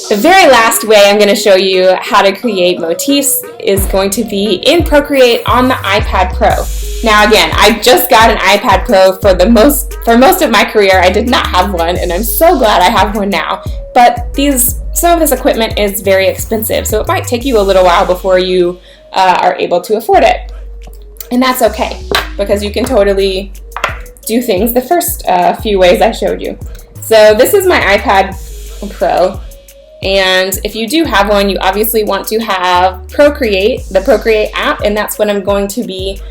The very last way I'm going to show you how to create motifs is going to be in Procreate on the iPad Pro. Now again, I just got an iPad Pro for most of my career. I did not have one, and I'm so glad I have one now. But some of this equipment is very expensive, so it might take you a little while before you are able to afford it. And that's okay, because you can totally do things the first few ways I showed you. So this is my iPad Pro. And if you do have one, you obviously want to have Procreate, the Procreate app, and that's what I'm going to be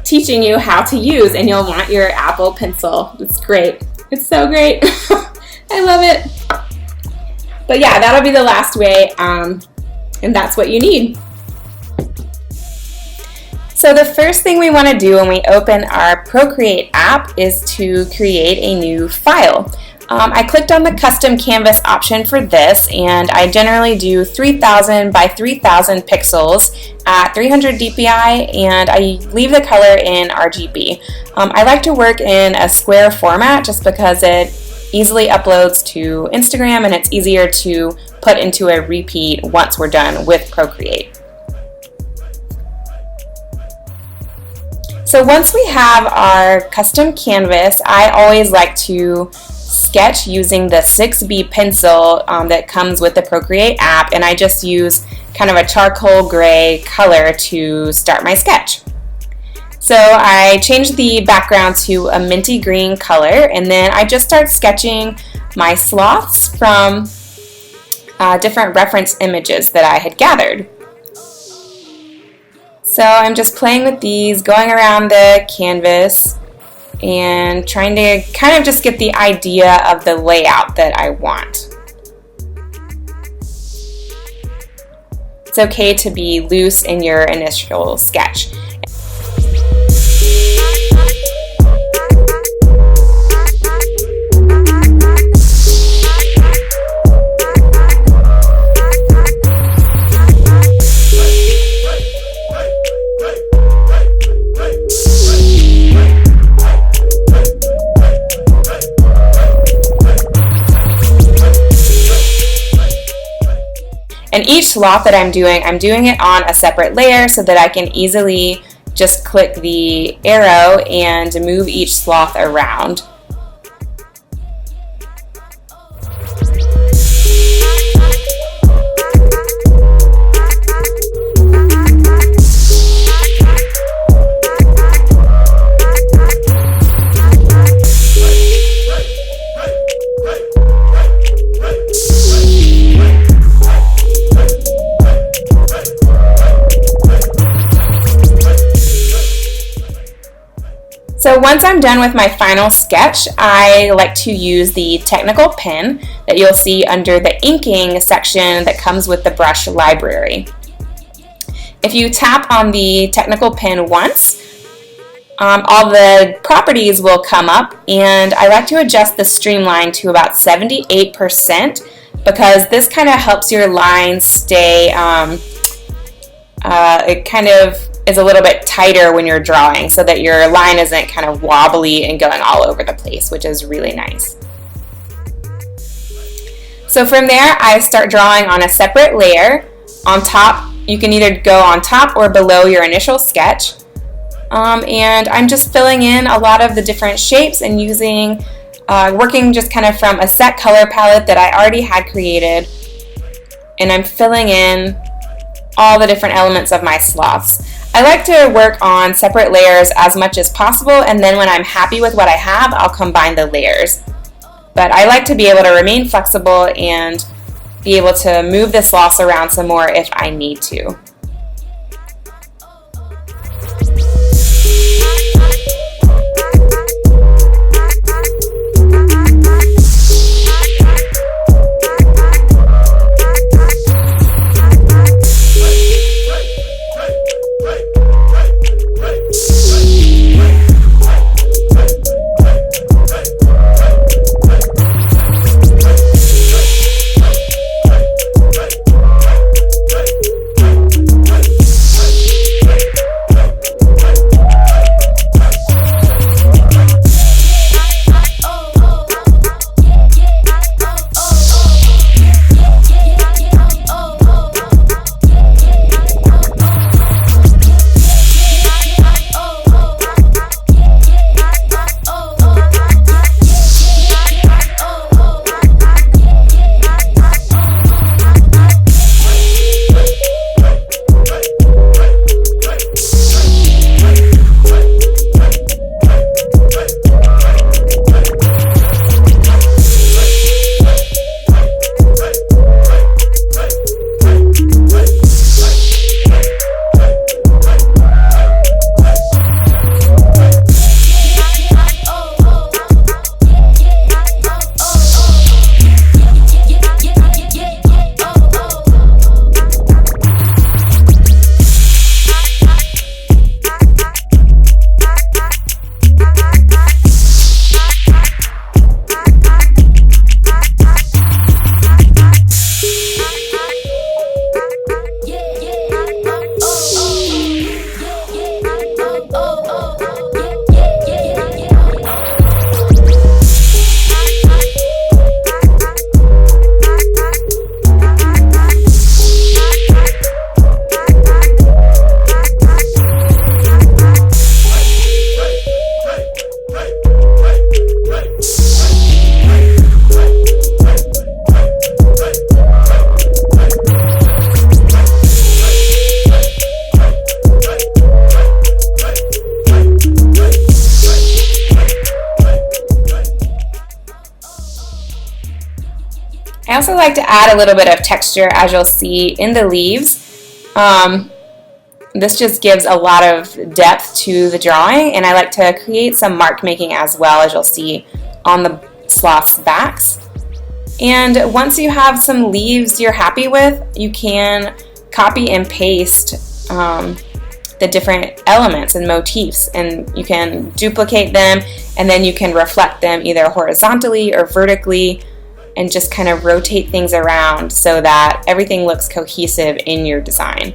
teaching you how to use. And you'll want your Apple Pencil. It's great. It's so great. I love it. But yeah, that'll be the last way, and that's what you need. So the first thing we want to do when we open our Procreate app is to create a new file. I clicked on the custom canvas option for this, and I generally do 3000 by 3000 pixels at 300 dpi, and I leave the color in RGB. I like to work in a square format just because it easily uploads to Instagram and it's easier to put into a repeat once we're done with Procreate. So once we have our custom canvas, I always like to sketch using the 6B pencil that comes with the Procreate app, and I just use kind of a charcoal gray color to start my sketch. So I changed the background to a minty green color, and then I just start sketching my sloths from different reference images that I had gathered. So I'm just playing with these, going around the canvas and trying to kind of just get the idea of the layout that I want. It's okay to be loose in your initial sketch. And each sloth that I'm doing it on a separate layer so that I can easily just click the arrow and move each sloth around. So once I'm done with my final sketch, I like to use the technical pen that you'll see under the inking section that comes with the brush library. If you tap on the technical pen once, all the properties will come up, and I like to adjust the streamline to about 78% because this kind of helps your lines stay, it kind of is a little bit tighter when you're drawing so that your line isn't kind of wobbly and going all over the place, which is really nice. So from there, I start drawing on a separate layer. On top, you can either go on top or below your initial sketch. And I'm just filling in a lot of the different shapes and using, working just kind of from a set color palette that I already had created. And I'm filling in all the different elements of my sloths. I like to work on separate layers as much as possible, and then when I'm happy with what I have, I'll combine the layers. But I like to be able to remain flexible and be able to move the sloths around some more if I need to. I also like to add a little bit of texture, as you'll see in the leaves. This just gives a lot of depth to the drawing, and I like to create some mark making as well, as you'll see on the sloth's backs. And once you have some leaves you're happy with, you can copy and paste the different elements and motifs, and you can duplicate them, and then you can reflect them either horizontally or vertically, and just kind of rotate things around so that everything looks cohesive in your design.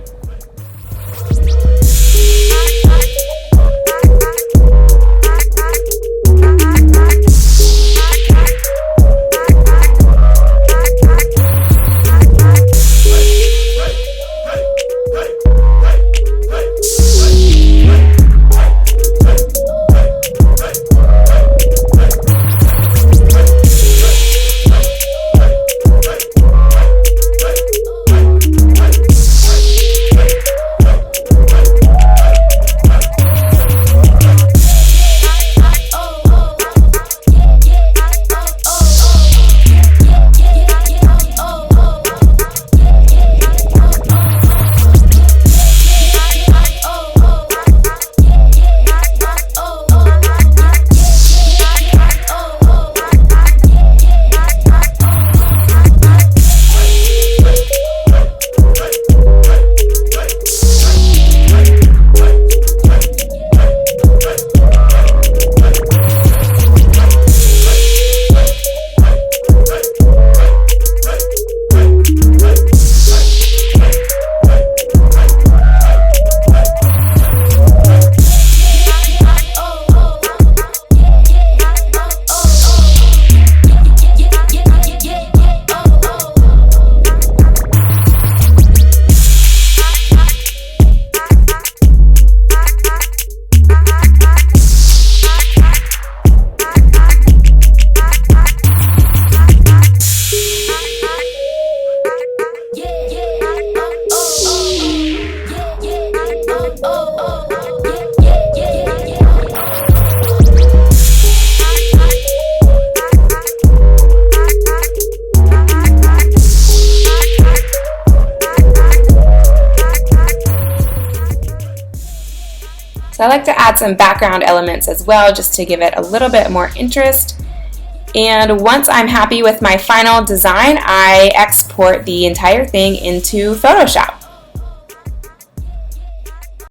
So I like to add some background elements as well, just to give it a little bit more interest. And once I'm happy with my final design, I export the entire thing into Photoshop.